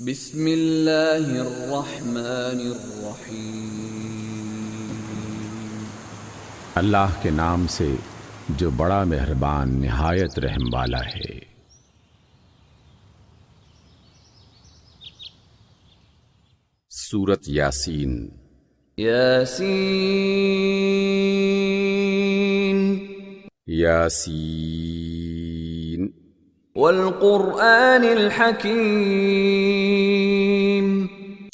بسم اللہ الرحمن الرحیم۔ اللہ کے نام سے جو بڑا مہربان نہایت رحم والا ہے۔ سورۃ یاسین۔ یاسین یاسین والقرآن الحکیم،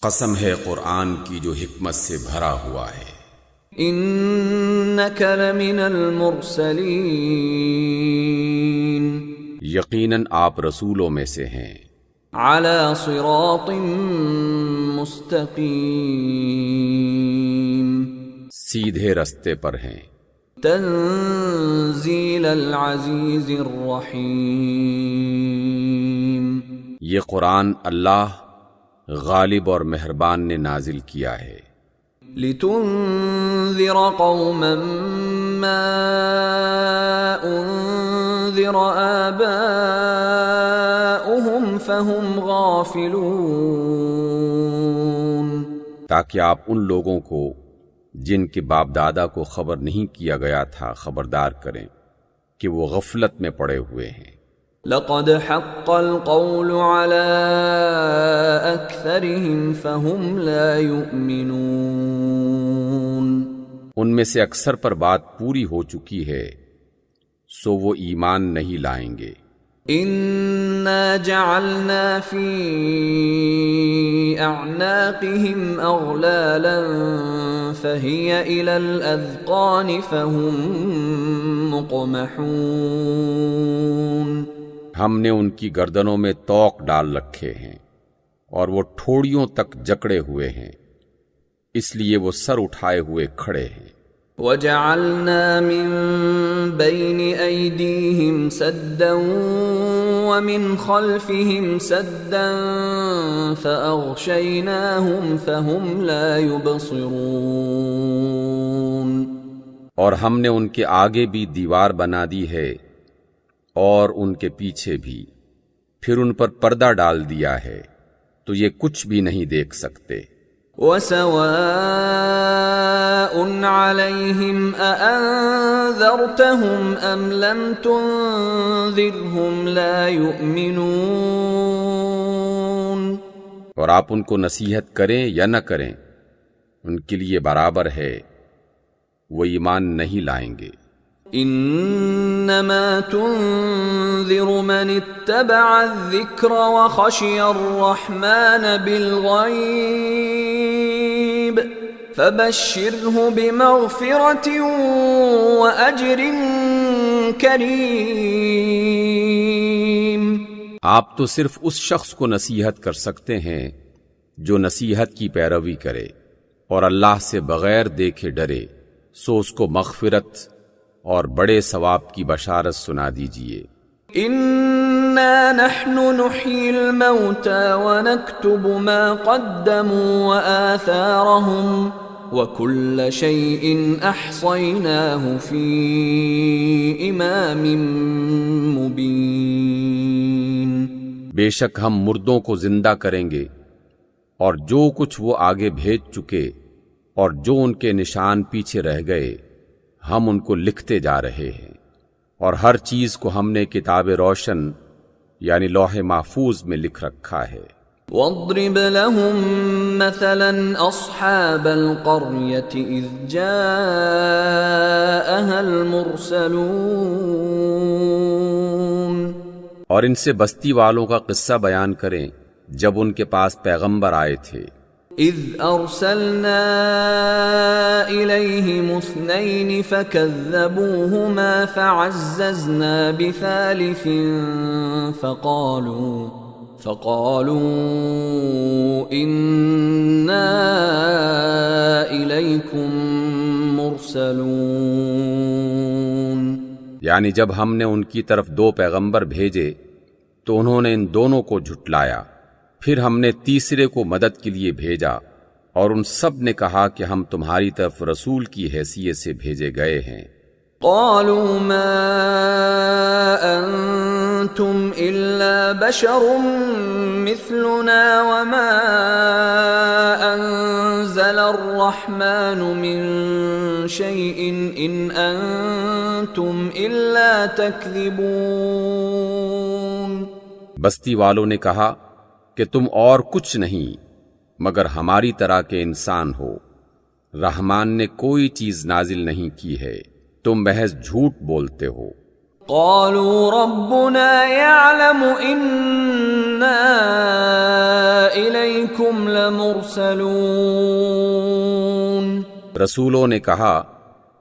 قسم ہے قرآن کی جو حکمت سے بھرا ہوا ہے۔ انک لمن المرسلین، یقیناً آپ رسولوں میں سے ہیں۔ علی صراط مستقیم، سیدھے رستے پر ہیں۔ تنزیل العزیز الرحیم، یہ قرآن اللہ غالب اور مہربان نے نازل کیا ہے۔ لتنذر قوما ما انذر آباؤهم فهم غافلون، تاکہ آپ ان لوگوں کو جن کے باپ دادا کو خبر نہیں کیا گیا تھا خبردار کریں کہ وہ غفلت میں پڑے ہوئے ہیں۔ لقد حق القول على اکثرهم فهم لا يؤمنون، ان میں سے اکثر پر بات پوری ہو چکی ہے سو وہ ایمان نہیں لائیں گے۔ انا جعلنا في اعناقهم اغلالا فهي الى الاذقان فهم مقمحون، ہم نے ان کی گردنوں میں طوق ڈال رکھے ہیں اور وہ ٹھوڑیوں تک جکڑے ہوئے ہیں، اس لیے وہ سر اٹھائے ہوئے کھڑے ہیں۔ وجعلنا من بين أيديهم سدا ومن خلفهم سدا فأغشيناهم فهم لا يبصرون، اور ہم نے ان کے آگے بھی دیوار بنا دی ہے اور ان کے پیچھے بھی، پھر ان پر پردہ ڈال دیا ہے تو یہ کچھ بھی نہیں دیکھ سکتے۔ وسواء عليهم أأنذرتهم أم لم تنذرهم لا يؤمنون، اور آپ ان کو نصیحت کریں یا نہ کریں ان کے لیے برابر ہے، وہ ایمان نہیں لائیں گے۔ انما تنذر من اتبع الذکر وخشی الرحمن بالغیب فبشرہ بمغفرۃ واجر کریم۔ آپ تو صرف اس شخص کو نصیحت کر سکتے ہیں جو نصیحت کی پیروی کرے اور اللہ سے بغیر دیکھے ڈرے، سو اس کو مغفرت اور بڑے ثواب کی بشارت سنا دیجئے۔ انا نحن نحيي الموتى ونكتب ما قدموا وآثارهم وكل شيء احصيناه في امام مبين، بے شک ہم مردوں کو زندہ کریں گے اور جو کچھ وہ آگے بھیج چکے اور جو ان کے نشان پیچھے رہ گئے ہم ان کو لکھتے جا رہے ہیں، اور ہر چیز کو ہم نے کتاب روشن یعنی لوح محفوظ میں لکھ رکھا ہے۔ واضرب لهم مثلا اصحاب القرية اذ جاءها المرسلون، اور ان سے بستی والوں کا قصہ بیان کریں جب ان کے پاس پیغمبر آئے تھے۔ اذ ارسلنا الیہم اثنین فکذبوہما فعززنا بثالث فقالوا انا الیکم مرسلون، یعنی جب ہم نے ان کی طرف دو پیغمبر بھیجے تو انہوں نے ان دونوں کو جھٹلایا، پھر ہم نے تیسرے کو مدد کے لیے بھیجا اور ان سب نے کہا کہ ہم تمہاری طرف رسول کی حیثیت سے بھیجے گئے ہیں۔ قالوا ما انتم أنتم إلا بشر مثلنا وما أنزل الرحمن من شيء إن أنتم إلا تكذبون. بستی والوں نے کہا کہ تم اور کچھ نہیں مگر ہماری طرح کے انسان ہو. رحمان نے کوئی چیز نازل نہیں کی ہے، تم محض جھوٹ بولتے ہو. قالوا ربنا يعلم إنا إليكم لمرسلون. رسولوں نے کہا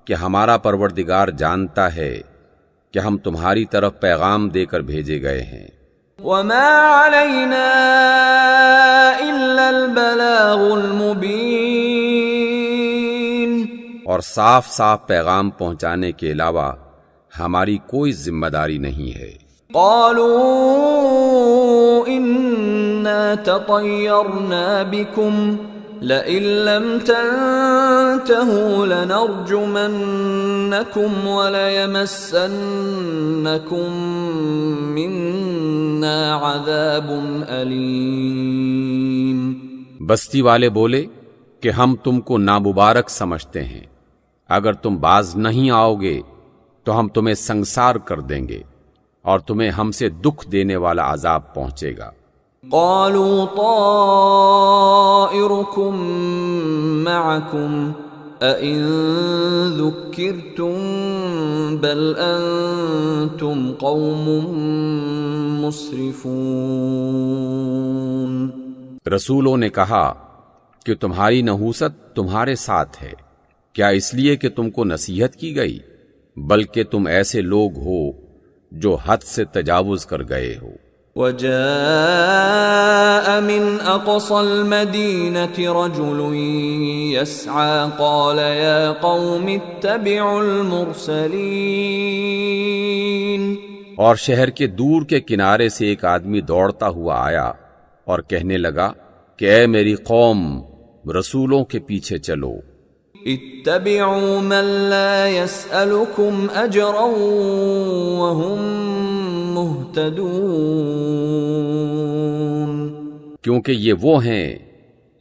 کہ ہمارا پروردگار جانتا ہے کہ ہم تمہاری طرف پیغام دے کر بھیجے گئے ہیں. وما علينا إلا البلاغ المبين. اور صاف صاف پیغام پہنچانے کے علاوہ ہماری کوئی ذمہ داری نہیں ہے. قالوا إنا تطيرنا بكم لئن لم تنتهوا لنرجمنكم وليمسنكم منا عذاب أليم. بستی والے بولے کہ ہم تم کو نامبارک سمجھتے ہیں، اگر تم باز نہیں آؤ گے تو ہم تمہیں سنگسار کر دیں گے اور تمہیں ہم سے دکھ دینے والا عذاب پہنچے گا. قالوا طائركم معكم أئن ذكرتم بل أنتم قوم مسرفون. رسولوں نے کہا کہ تمہاری نحوست تمہارے ساتھ ہے، کیا اس لیے کہ تم کو نصیحت کی گئی؟ بلکہ تم ایسے لوگ ہو جو حد سے تجاوز کر گئے ہو. وجاء من أقصى المدينة رجل يسعى قال يا قوم اتبعوا المرسلين. اور شہر کے دور کے کنارے سے ایک آدمی دوڑتا ہوا آیا اور کہنے لگا کہ اے میری قوم، رسولوں کے پیچھے چلو. اتبعوا من لا يسألكم أجرا وهم مهتدون. کیونکہ یہ وہ ہیں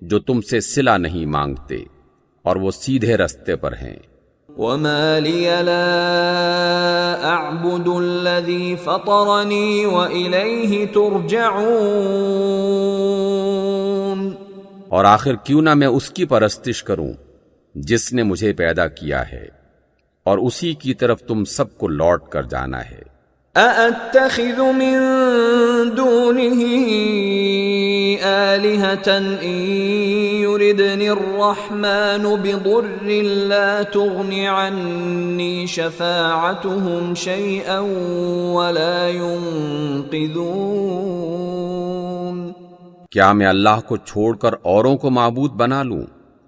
جو تم سے صلہ نہیں مانگتے اور وہ سیدھے رستے پر ہیں. وما لي لا أعبد الذي فطرني وإليه ترجعون. اور آخر کیوں نہ میں اس کی پرستش کروں جس نے مجھے پیدا کیا ہے اور اسی کی طرف تم سب کو لوٹ کر جانا ہے. أأتخذ من دونه آلهة إن يردني الرحمن بضر لا تغن عني شفاعتهم شيئا ولا ينقذون. کیا میں اللہ کو چھوڑ کر اوروں کو معبود بنا لوں؟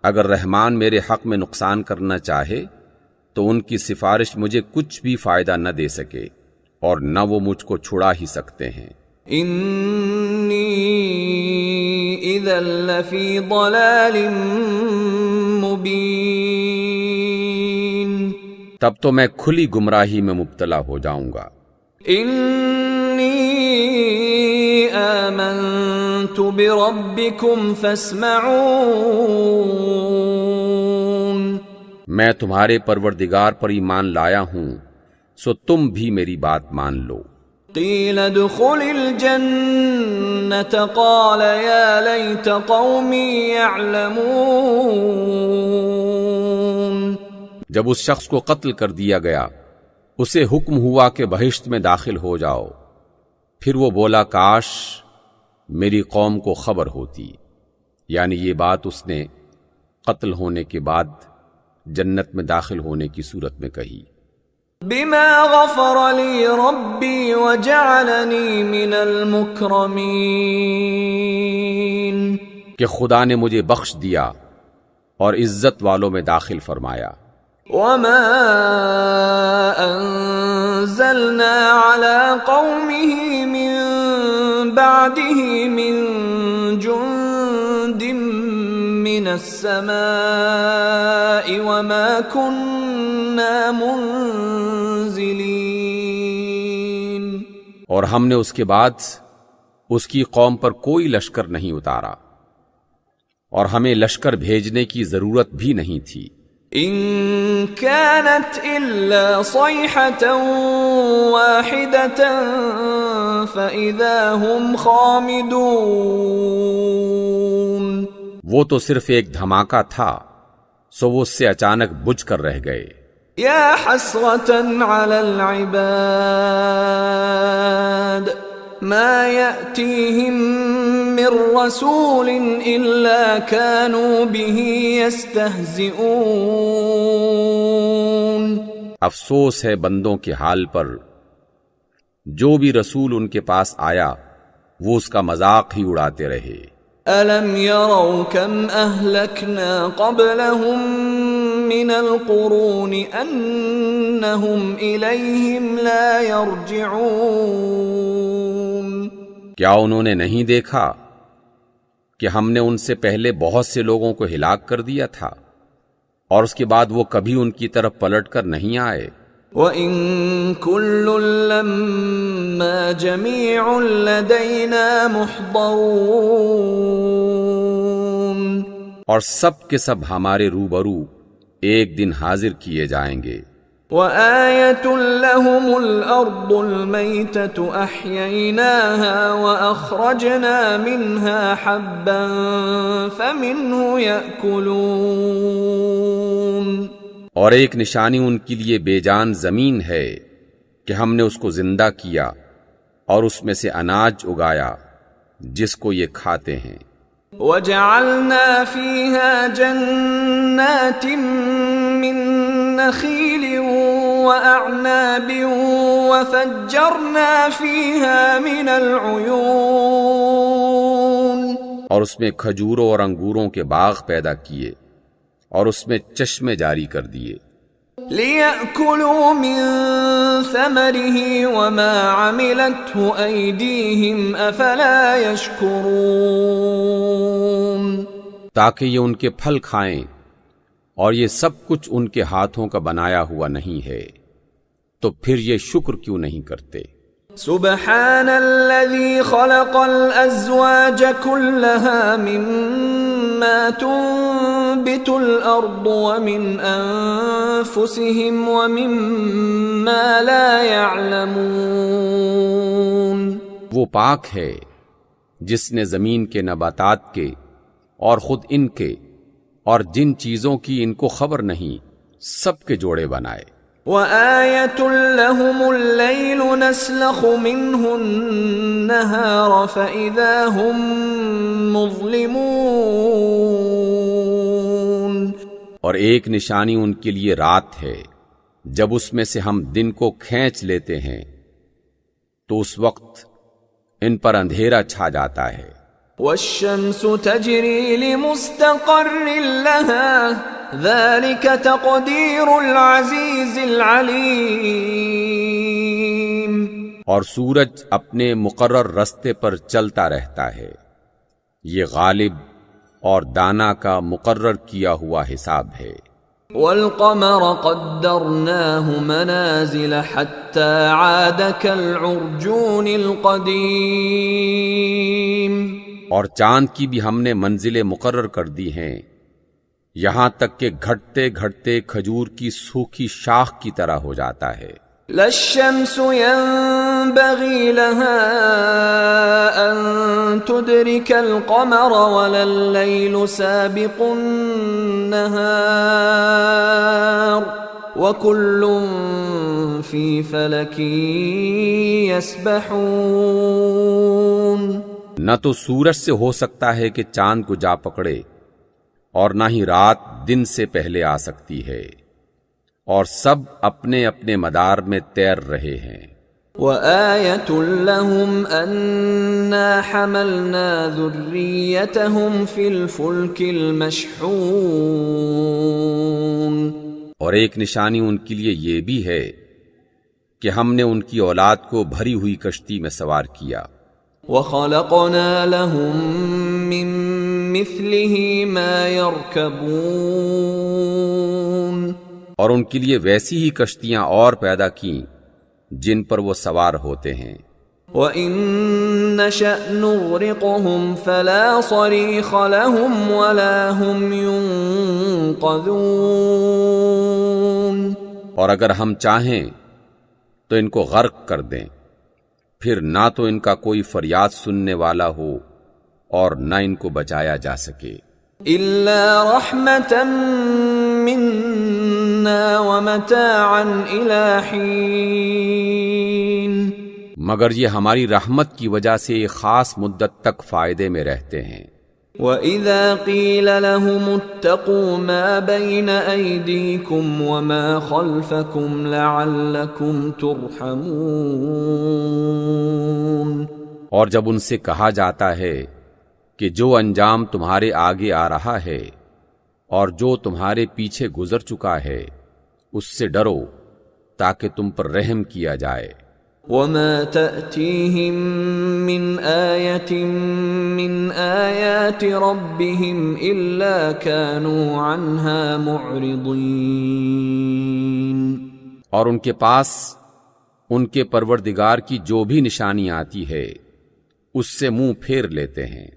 اگر رحمان میرے حق میں نقصان کرنا چاہے تو ان کی سفارش مجھے کچھ بھی فائدہ نہ دے سکے اور نہ وہ مجھ کو چھڑا ہی سکتے ہیں. انی اذا لفی ضلال مبین. تب تو میں کھلی گمراہی میں مبتلا ہو جاؤں گا. انی آمنت بربکم فاسمعون. میں تمہارے پروردگار پر ایمان لایا ہوں سو تم بھی میری بات مان لو. قیل ادخل الجنة قال یا لیت قومی یعلمون. جب اس شخص کو قتل کر دیا گیا اسے حکم ہوا کہ بہشت میں داخل ہو جاؤ. پھر وہ بولا کاش میری قوم کو خبر ہوتی. یعنی یہ بات اس نے قتل ہونے کے بعد جنت میں داخل ہونے کی صورت میں کہی. بما غفر لی ربی وجعلنی من المکرمین. کہ خدا نے مجھے بخش دیا اور عزت والوں میں داخل فرمایا. وما انزلنا على قومه من بعده من جند من السماء وما كنا منزلين. اور ہم نے اس کے بعد اس کی قوم پر کوئی لشکر نہیں اتارا اور ہمیں لشکر بھیجنے کی ضرورت بھی نہیں تھی۔ إن كانت إلا صيحة واحدة فإذا هم خامدون، وہ تو صرف ایک دھماکہ تھا، سو وہ اس سے اچانک بجھ کر رہ گئے۔ يا حسرة على العباد ما يأتيهم من رسول إلا كانوا به يستهزئون۔ افسوس ہے بندوں کے حال پر، جو بھی رسول ان کے پاس آیا وہ اس کا مذاق ہی اڑاتے رہے۔ أَلَمْ يَرَوْا كَمْ أَهْلَكْنَا قَبْلَهُمْ مِنَ الْقُرُونِ أَنَّهُمْ إِلَيْهِمْ لَا يَرْجِعُونَ۔ کیا انہوں نے نہیں دیکھا کہ ہم نے ان سے پہلے بہت سے لوگوں کو ہلاک کر دیا تھا اور اس کے بعد وہ کبھی ان کی طرف پلٹ کر نہیں آئے۔ وَإِن كُلٌّ لَّمَّا جَمِيعٌ لَّدَيْنَا مُحْضَرُونَ، اور سب کے سب ہمارے روبرو ایک دن حاضر کیے جائیں گے۔ وَآيَةٌ لَّهُمُ الْأَرْضُ الْمَيْتَةُ أَحْيَيْنَاهَا وَأَخْرَجْنَا مِنْهَا حَبًّا فَمِنْهُ يَأْكُلُونَ۔ اور ایک نشانی ان کے لیے بے جان زمین ہے کہ ہم نے اس کو زندہ کیا اور اس میں سے اناج اگایا جس کو یہ کھاتے ہیں۔ وَجَعَلْنَا فِيهَا جَنَّاتٍ مِّن نَخِيلٍ وَأَعْنَابٍ وَفَجَّرْنَا فِيهَا مِنَ الْعُيُونِ، اور اس میں کھجوروں اور انگوروں کے باغ پیدا کیے اور اس میں چشمے جاری کر دیے۔ لِيَأْكُلُوا مِن ثَمَرِهِ وَمَا عَمِلَتْهُ أَيْدِيهِمْ أَفَلَا يَشْكُرُونَ، تاکہ یہ ان کے پھل کھائیں، اور یہ سب کچھ ان کے ہاتھوں کا بنایا ہوا نہیں ہے، تو پھر یہ شکر کیوں نہیں کرتے؟ سبحان الذي خلق الأزواج كلها مما تنبت الأرض ومن أنفسهم ومما لا يعلمون۔ وہ پاک ہے جس نے زمین کے نباتات کے اور خود ان کے اور جن چیزوں کی ان کو خبر نہیں سب کے جوڑے بنائے۔ وَآيَةٌ لَّهُمُ اللَّيْلُ نَسْلَخُ مِنْهُ النَّهَارَ فَإِذَا هُمْ مُظْلِمُونَ، اور ایک نشانی ان کے لیے رات ہے، جب اس میں سے ہم دن کو کھینچ لیتے ہیں تو اس وقت ان پر اندھیرا چھا جاتا ہے۔ وَالشَّمْسُ تَجْرِي لِمُسْتَقَرٍّ لَّهَا ذَلِكَ تَقْدِيرُ الْعَزِيزِ الْعَلِيمِ، اور سورج اپنے مقرر رستے پر چلتا رہتا ہے، یہ غالب اور دانا کا مقرر کیا ہوا حساب ہے۔ وَالْقَمَرَ قَدَّرْنَاهُ مَنَازِلَ حَتَّى عَادَ كَالْعُرْجُونِ الْقَدِيمِ، اور چاند کی بھی ہم نے منزلیں مقرر کر دی ہیں، یہاں تک کہ گھٹتے گھٹتے کھجور کی سوکھی شاخ کی طرح ہو جاتا ہے۔ لَا الشَّمْسُ يَنبَغِي لَهَا أَن تُدْرِكَ الْقَمَرَ وَلَا اللَّيْلُ سَابِقُ النَّهَارِ وَكُلٌّ فِي فَلَكٍ يَسْبَحُونَ۔ نہ تو سورج سے ہو سکتا ہے کہ چاند کو جا پکڑے، اور نہ ہی رات دن سے پہلے آ سکتی ہے، اور سب اپنے اپنے مدار میں تیر رہے ہیں۔ وَآيَةٌ لَّهُمْ أَنَّا حَمَلْنَا ذُرِّيَّتَهُمْ فِي الْفُلْكِ الْمَشْحُونِ، اور ایک نشانی ان کے لیے یہ بھی ہے کہ ہم نے ان کی اولاد کو بھری ہوئی کشتی میں سوار کیا۔ وَخَلَقْنَا لَهُم مِّن مِّثْلِهِ مَا يَرْكَبُونَ، اور ان کے لیے ویسی ہی کشتیاں اور پیدا کیں جن پر وہ سوار ہوتے ہیں۔ وَإِن نَّشَأْ نُغْرِقْهُمْ فَلَا صَرِيخَ لَهُمْ وَلَا هُمْ يُنقَذُونَ، اور اگر ہم چاہیں تو ان کو غرق کر دیں، پھر نہ تو ان کا کوئی فریاد سننے والا ہو اور نہ ان کو بچایا جا سکے۔ إِلَّا رَحْمَةً مِّنَّا وَمَتَاعًا إِلَى حِينٍ، مگر یہ ہماری رحمت کی وجہ سے ایک خاص مدت تک فائدے میں رہتے ہیں۔ وَإِذَا قِيلَ لَهُمُ اتَّقُوا مَا بَيْنَ أَيْدِيكُمْ وَمَا خَلْفَكُمْ لَعَلَّكُمْ تُرْحَمُونَ، اور جب ان سے کہا جاتا ہے کہ جو انجام تمہارے آگے آ رہا ہے اور جو تمہارے پیچھے گزر چکا ہے اس سے ڈرو تاکہ تم پر رحم کیا جائے۔ وَمَا تَأْتِيهِم مِّنْ آيَةٍ مِّنْ آيَاتِ رَبِّهِمْ إِلَّا كَانُوا عَنْهَا مُعْرِضِينَ، اور ان کے پاس ان کے پروردگار کی جو بھی نشانی آتی ہے اس سے منہ پھیر لیتے ہیں۔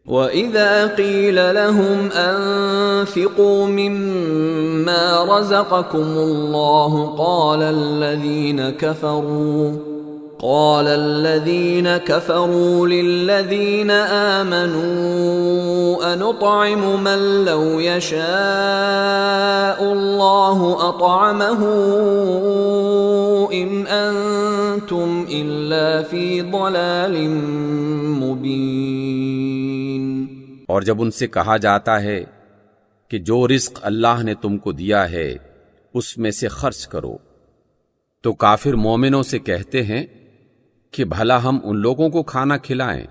وَإِذَا قِيلَ لَهُمْ أَنفِقُوا مِمَّا رَزَقَكُمُ اللَّهُ قَالَ الَّذِينَ كَفَرُوا لِلَّذِينَ آمَنُوا أَنُطْعِمُ مَن لَّوْ يَشَاءُ اللَّهُ أَطْعَمَهُ إِنْ أَنتُمْ إِلَّا فِي ضَلَالٍ مُّبِينٍ۔ اور جب ان سے کہا جاتا ہے کہ جو رزق اللہ نے تم کو دیا ہے اس میں سے خرچ کرو، تو کافر مومنوں سے کہتے ہیں کہ بھلا ہم ان لوگوں کو کھانا کھلائیں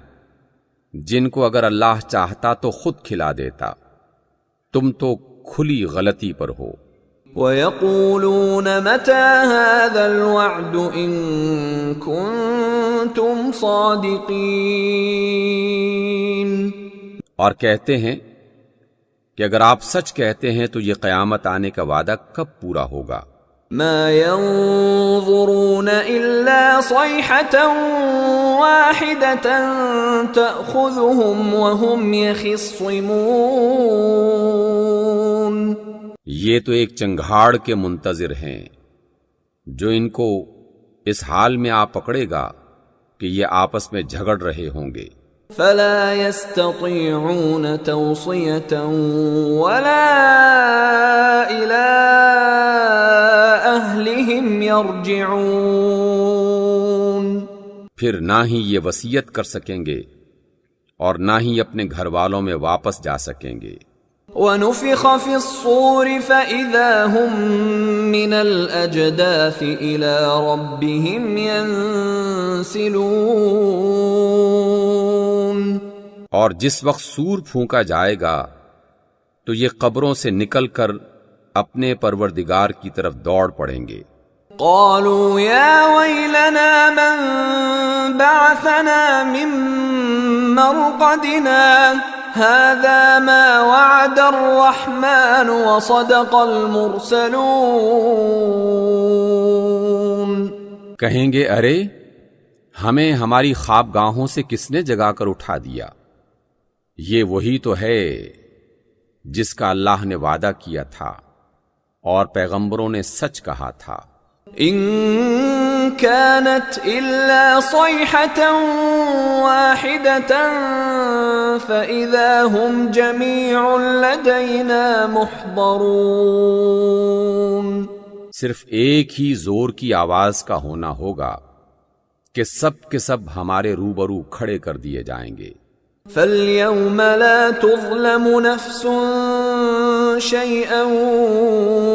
جن کو اگر اللہ چاہتا تو خود کھلا دیتا، تم تو کھلی غلطی پر ہو۔ وَيَقُولُونَ مَتَى هَذَا الْوَعْدُ إِن كُنتُمْ صَادِقِينَ، اور کہتے ہیں کہ اگر آپ سچ کہتے ہیں تو یہ قیامت آنے کا وعدہ کب پورا ہوگا؟ ما ينظرون إلا صيحة واحدة تأخذهم وهم يخصمون، یہ تو ایک چنگھاڑ کے منتظر ہیں جو ان کو اس حال میں آ پکڑے گا کہ یہ آپس میں جھگڑ رہے ہوں گے۔ فلا يستطيعون توصية ولا إلى أهلهم يرجعون، پھر نہ ہی یہ وصیت کر سکیں گے اور نہ ہی اپنے گھر والوں میں واپس جا سکیں گے۔ وَنُفِخَ فِي الصُّورِ فَإِذَا هُم مِّنَ الْأَجْدَاثِ إِلَى رَبِّهِمْ يَنسِلُونَ، اور جس وقت سور پھونکا جائے گا تو یہ قبروں سے نکل کر اپنے پروردگار کی طرف دوڑ پڑیں گے۔ قالوا يا ويلنا من بعثنا من مرقدنا هذا ما وعد الرحمن وصدق المرسلون، کہیں گے ارے ہمیں ہماری خوابگاہوں سے کس نے جگا کر اٹھا دیا، یہ وہی تو ہے جس کا اللہ نے وعدہ کیا تھا اور پیغمبروں نے سچ کہا تھا۔ ان كانت الا صيحة واحدة فاذا هم جميع لدينا محضرون، صرف ایک ہی زور کی آواز کا ہونا ہوگا کہ سب کے سب ہمارے روبرو کھڑے کر دیے جائیں گے۔ فَالْيَوْمَ لَا تُظْلَمُ نَفْسٌ شَيْئًا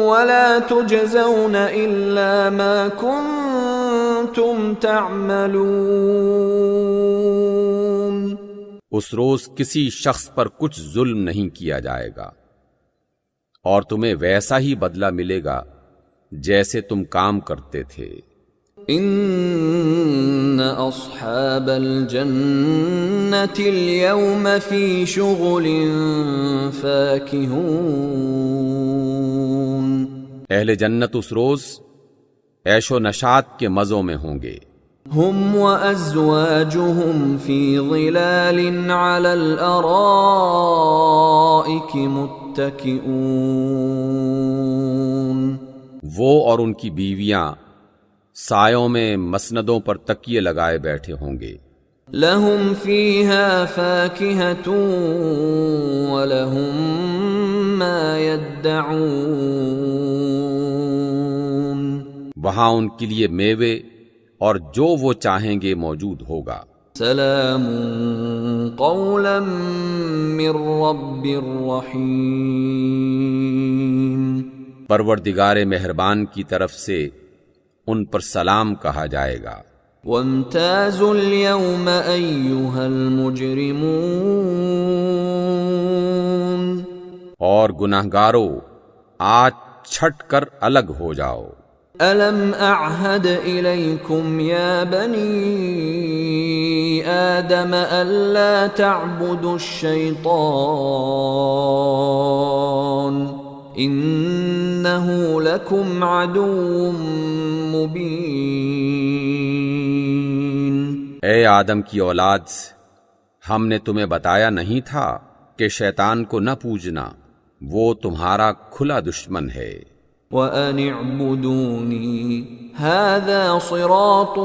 وَلَا تُجْزَوْنَ إِلَّا مَا كُنتُمْ تَعْمَلُونَ، اس روز کسی شخص پر کچھ ظلم نہیں کیا جائے گا اور تمہیں ویسا ہی بدلہ ملے گا جیسے تم کام کرتے تھے۔ ان اصحاب الجنة اليوم في شغل فاكهون، اہل جنت اس روز عیش و نشاط کے مزوں میں ہوں گے۔ هم وأزواجهم في ظلال على الأرائك متكئون. وہ اور ان کی بیویاں سایوں میں مسندوں پر تکیے لگائے بیٹھے ہوں گے. لهم فيها فاكهة ولهم ما يدعون. وہاں ان کے لیے میوے اور جو وہ چاہیں گے موجود ہوگا. سلام قولا من رب رحیم. پروردگار مہربان کی طرف سے ان پر سلام کہا جائے گا. وامتازوا اليوم أيها المجرمون. اور گناہگارو آج چھٹ کر الگ ہو جاؤ. ألم أعهد إليكم يا بني آدم ألا تعبدوا الشيطان إنه لكم عدو مبين. اے آدم کی اولاد، ہم نے تمہیں بتایا نہیں تھا کہ شیطان کو نہ پوجنا، وہ تمہارا کھلا دشمن ہے. وَأَنِ اعْبُدُونِي هَذَا صِرَاطٌ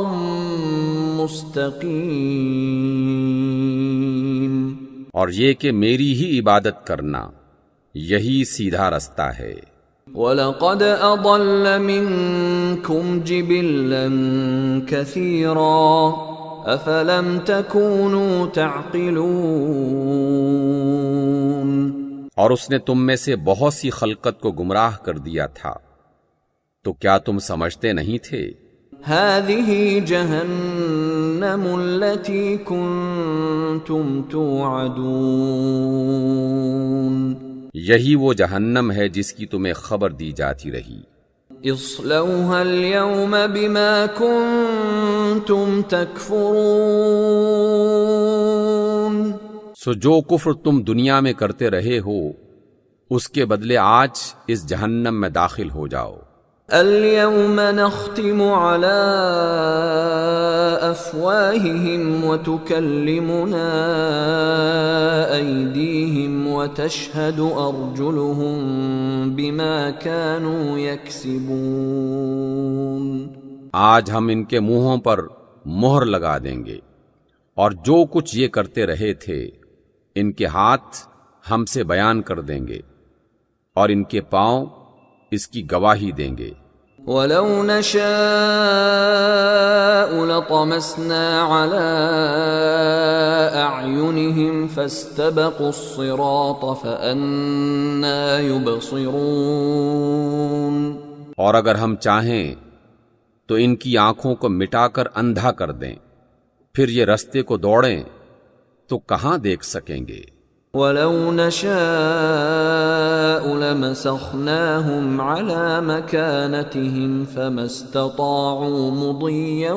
مُسْتَقِيمٌ. اور یہ کہ میری ہی عبادت کرنا یہی سیدھا رستہ ہے. وَلَقَدْ أَضَلَّ مِنْكُمْ جِبِلًّا كَثِيرًا أَفَلَمْ تَكُونُوا تَعْقِلُونَ. اور اس نے تم میں سے بہت سی خلقت کو گمراہ کر دیا تھا، تو کیا تم سمجھتے نہیں تھے؟ هَذِهِ جَهَنَّمُ الَّتِي كُنْتُمْ تُوعَدُونَ. یہی وہ جہنم ہے جس کی تمہیں خبر دی جاتی رہی. اصلوها اليوم بما كنتم تكفرون. سو جو کفر تم دنیا میں کرتے رہے ہو اس کے بدلے آج اس جہنم میں داخل ہو جاؤ. اليوم نختم على أفواههم وتكلمنا أيديهم وتشهد أرجلهم بما كانوا يكسبون. آج ہم ان کے منہوں پر مہر لگا دیں گے اور جو کچھ یہ کرتے رہے تھے ان کے ہاتھ ہم سے بیان کر دیں گے اور ان کے پاؤں اس کی گواہی دیں گے. وَلَوْ نَشَاءُ لَطَمَسْنَا عَلَىٰ أَعْيُنِهِمْ فَاسْتَبَقُوا الصِّرَاطَ فَأَنَّىٰ يُبْصِرُونَ. اور اگر ہم چاہیں تو ان کی آنکھوں کو مٹا کر اندھا کر دیں، پھر یہ رستے کو دوڑیں تو کہاں دیکھ سکیں گے. وَلَوْ نَشَاءُ لَمَسَخْنَاهُمْ عَلَىٰ مَكَانَتِهِمْ فَمَا اسْتَطَاعُوا مُضِيًّا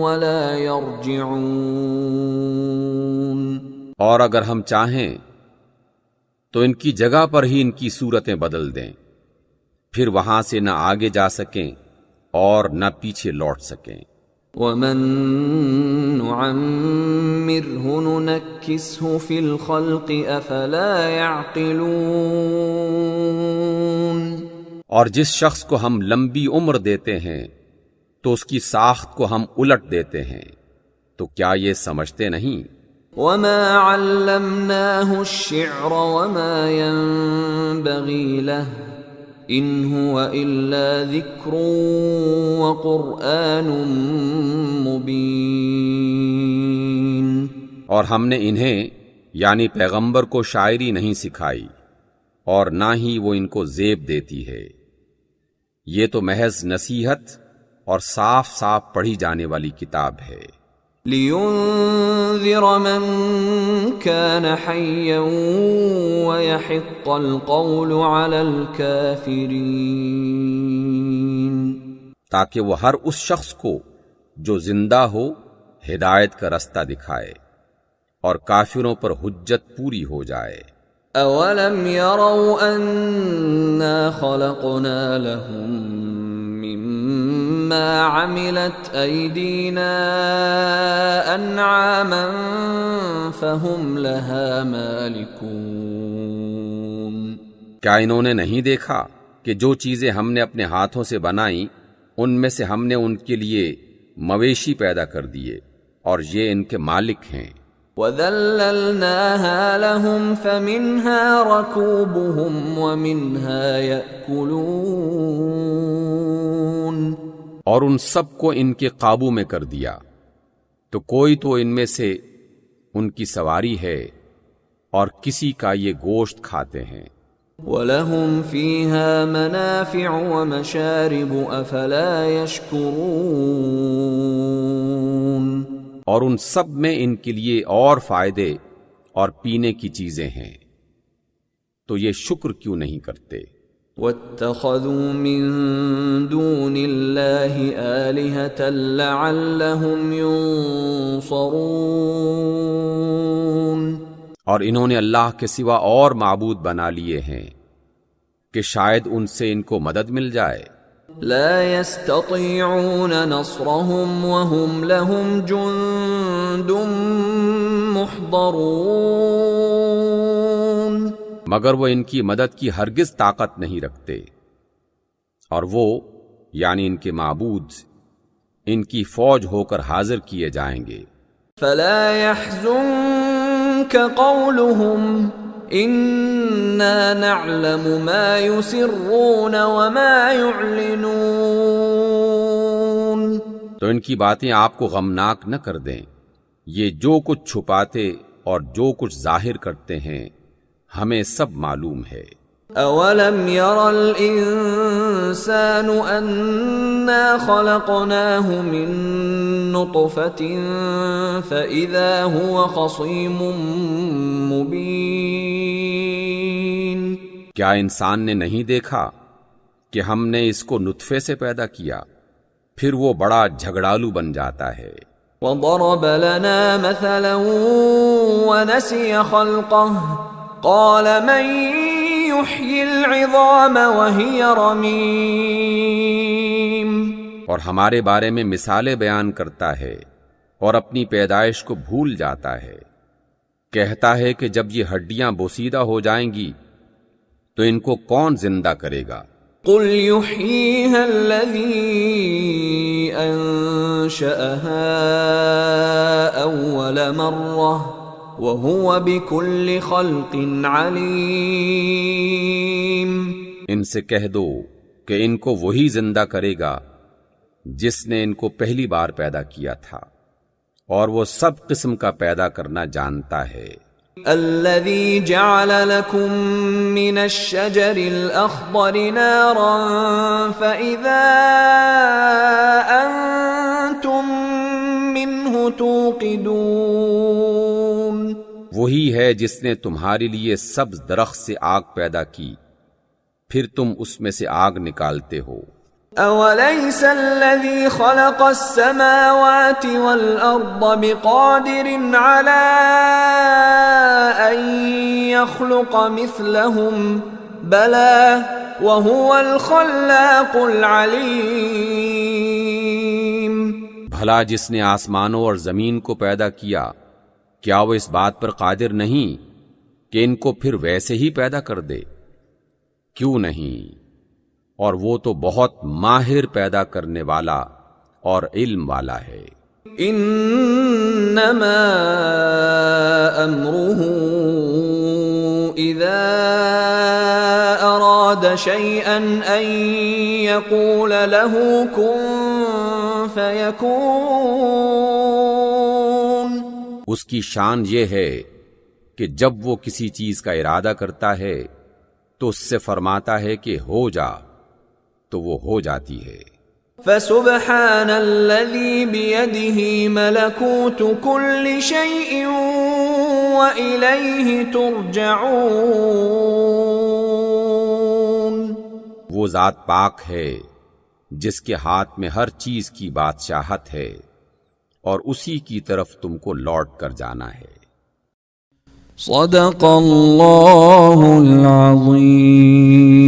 وَلَا يَرْجِعُونَ. اور اگر ہم چاہیں تو ان کی جگہ پر ہی ان کی صورتیں بدل دیں، پھر وہاں سے نہ آگے جا سکیں اور نہ پیچھے لوٹ سکیں. وَمَن نُعَمِّرْهُ نُنَكِّسْهُ فِي الْخَلْقِ أَفَلَا يَعْقِلُونَ. اور جس شخص کو ہم لمبی عمر دیتے ہیں تو اس کی ساخت کو ہم الٹ دیتے ہیں، تو کیا یہ سمجھتے نہیں؟ وَمَا عَلَّمْنَاهُ الشِّعْرَ وَمَا يَنبَغِي لَهُ إِنْ هُوَ إِلَّا ذِكْرٌ وَقُرْآنٌ مُبِينٌ. اور ہم نے انہیں یعنی پیغمبر کو شاعری نہیں سکھائی اور نہ ہی وہ ان کو زیب دیتی ہے، یہ تو محض نصیحت اور صاف صاف پڑھی جانے والی کتاب ہے. لِيُنذِرَ مَن كَانَ حَيًّا وَيَحِقَّ الْقَوْلُ عَلَى الْكَافِرِينَ. تاکہ وہ ہر اس شخص کو جو زندہ ہو ہدایت کا رستہ دکھائے اور کافروں پر حجت پوری ہو جائے. أَوَلَمْ يَرَوْا أَنَّا خَلَقْنَا لَهُم مما عملت أيدينا أنعاما فهم لها مالكون. کیا انہوں نے نہیں دیکھا کہ جو چیزیں ہم نے اپنے ہاتھوں سے بنائیں ان میں سے ہم نے ان کے لیے مویشی پیدا کر دیے اور یہ ان کے مالک ہیں. وَذَلَّلْنَاهَا لَهُمْ فَمِنْهَا رَكُوبُهُمْ وَمِنْهَا يَأْكُلُونَ. اور ان سب کو ان کے قابو میں کر دیا تو کوئی تو ان میں سے ان کی سواری ہے اور کسی کا یہ گوشت کھاتے ہیں. وَلَهُمْ فِيهَا مَنَافِعُ وَمَشَارِبُ أَفَلَا يَشْكُرُونَ. اور ان سب میں ان کے لیے اور فائدے اور پینے کی چیزیں ہیں تو یہ شکر کیوں نہیں کرتے. وَاتَّخَذُوا مِن دُونِ اللَّهِ آلِهَةً لَعَلَّهُمْ يُنصَرُونَ. اور انہوں نے اللہ کے سوا اور معبود بنا لیے ہیں کہ شاید ان سے ان کو مدد مل جائے. لا يستطيعون نصرهم وهم لهم جند محضرون. مگر وہ ان کی مدد کی ہرگز طاقت نہیں رکھتے اور وہ یعنی ان کے معبود ان کی فوج ہو کر حاضر کیے جائیں گے. فلا يحزنك قولهم انا نعلم ما يسرون وما يعلنون. تو ان کی باتیں آپ کو غمناک نہ کر دیں. یہ جو کچھ چھپاتے اور جو کچھ ظاہر کرتے ہیں ہمیں سب معلوم ہے. اولم ير الانسان انا خلقناه من نطفة فاذا هو خصيم مبين. کیا انسان نے نہیں دیکھا کہ ہم نے اس کو نطفے سے پیدا کیا پھر وہ بڑا جھگڑالو بن جاتا ہے. وضرب لنا مثلا ونسي خلقه قال من يحيي العظام وهي رميم. اور ہمارے بارے میں مثالیں بیان کرتا ہے اور اپنی پیدائش کو بھول جاتا ہے. کہتا ہے کہ جب یہ ہڈیاں بوسیدہ ہو جائیں گی تو ان کو کون زندہ کرے گا. قل يحييها الذي أنشأها أول مرة وهو بكل خلق عليم. ان سے کہہ دو کہ ان کو وہی زندہ کرے گا جس نے ان کو پہلی بار پیدا کیا تھا اور وہ سب قسم کا پیدا کرنا جانتا ہے. الذي جعل لكم من الشجر الأخضر نارا فإذا أنتم منه توقدون. وہی ہے جس نے تمہارے لیے سبز درخت سے آگ پیدا کی پھر تم اس میں سے آگ نکالتے ہو. أوليس الذي خلق السماوات والأرض بقادر على أن يخلق مثلهم بلى وهو الخلاق العليم. بھلا جس نے آسمانوں اور زمین کو پیدا کیا کیا وہ اس بات پر قادر نہیں کہ ان کو پھر ویسے ہی پیدا کر دے؟ کیوں نہیں، اور وہ تو بہت ماہر پیدا کرنے والا اور علم والا ہے. انما امره اذا اراد شيئا ان يقول له كن فيكون. اس کی شان یہ ہے کہ جب وہ کسی چیز کا ارادہ کرتا ہے تو اس سے فرماتا ہے کہ ہو جا تو وہ ہو جاتی ہے. فسبحان الذي بيده ملكوت كل شيء وإليه ترجعون. وہ ذات پاک ہے جس کے ہاتھ میں ہر چیز کی بادشاہت ہے اور اسی کی طرف تم کو لوٹ کر جانا ہے. صدق اللہ العظیم.